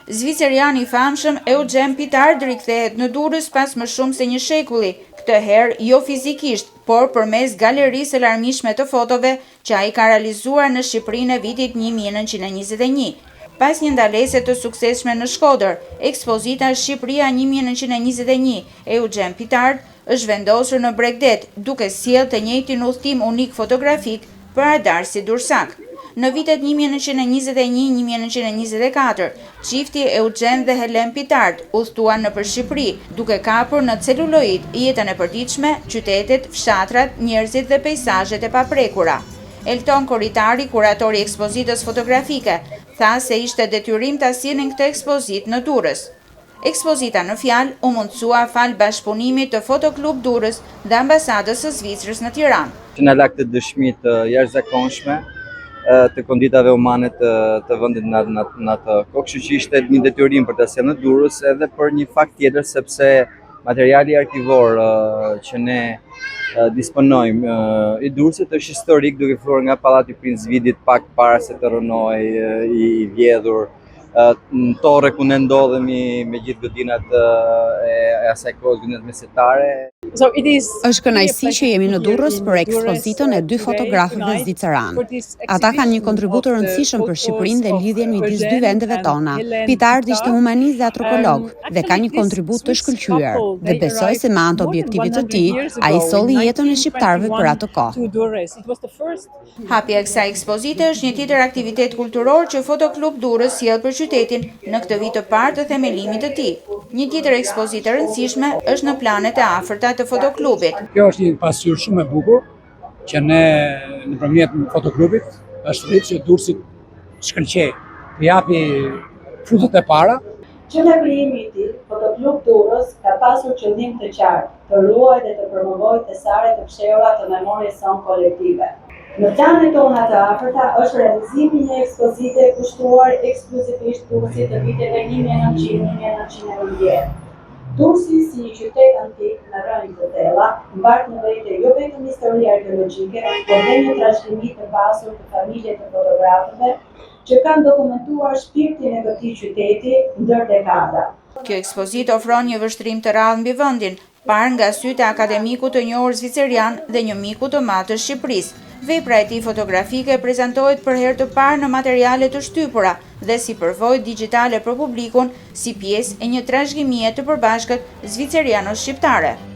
Zviceriani i famshëm Eugen Pitard rikthehet në Durrës pas më shumë se një shekulli, këtë herë jo fizikisht, por përmes galerisë së larmishme të fotove që ai ka realizuar në Shqipërinë e vitit 1921. Pas një ndalese të suksesshme në Shkodër, ekspozita Shqipëria 1921, Eugen Pitard është vendosur në Bregdet, duke sjellë të njëjtin udhtim unik fotografik për Adarsi Dursak. Në vitet 1921-1924, çifti Eugen dhe Helen Pitard udhëtuan nëpër Shqipëri, duke kapur në celuloid jetën e përditshme, qytetet, fshatrat, njerëzit dhe peizazhet e paprekura. Elton Koritari, kuratori i ekspozitës fotografike, tha se ishte detyrim ta sillnin këtë ekspozitë në Durrës. Ekspozita në fjalë u mundsua fal bashkëpunimit të Fotoklub Durrës dhe Ambasadës së Zvicrës në Tiranë. Që na la këtë dëshmi të jashtëzakonshme të konditave humane të vendit në atë kohë, kështu që ishte një detyrim për ta sjellë në Durrës edhe për një fakt tjetër, sepse materiali arkivor që ne disponojmë i Durrësit është historik, duke filluar nga Pallati Princ Vidit pak para se të rënojë i vjedhur, torre ku ne ndodhemi me gjithë godinat e asaj kohë, godinat mesetare. Është kënaqësi që jemi në Durrës për ekspozitën e dy fotografëve zviceran. Ata kanë një kontribut të rëndësishëm për Shqipërinë dhe lidhjen midis dy vendeve tona. Pitard ishte humanist dhe antropolog dhe ka një kontribut të shkëlqyer dhe besoj se me anë të objektivit të tij, ai solli jetën e shqiptarëve për atë kohë. Hapja e kësaj ekspozite është një tjetër aktivitet kulturor që Fotoklub Durrës sjell për qytetin në këtë vit të parë të themelimit të tij. Një tjetër ekspozitë e rëndësishme është në planet e afërta të fotoklubit. Kjo është një pasqyrë shumë e bukur që ne nëpërmjet fotoklubit është rritë që Durrësit shkëlqej, të japi frutet e para. Që nga krijimi i tij, Fotoklub Durrës ka pasur qëllim të qartë, të ruajë dhe të promovojë thesaret të fshehura të memorisë sonë kolektive. Në planet tona të afërta është realizimi i një ekspozite kushtuar ekskluzivisht Durrësit të viteve 1900-1990. Durrësi si një qytet antik me rrënjë të thella, mbart në vete jo vetëm histori arkeologjike, por dhe një trashëgimi të pasur të familje të fotografëve që kanë dokumentuar shpirtin e këtij qyteti ndër dekada. Kjo ekspozitë ofron një vështrim të rrallë mbi vendin, parë nga sytë e akademikut të njohur zvicerian dhe një miku të madh të Shqipërisë. Vepra e tij fotografike prezantohet për herë të parë në materiale të shtypura dhe si përvojë digjitale për publikun, si pjesë e një trashëgimie të përbashkët zviceriano-shqiptare.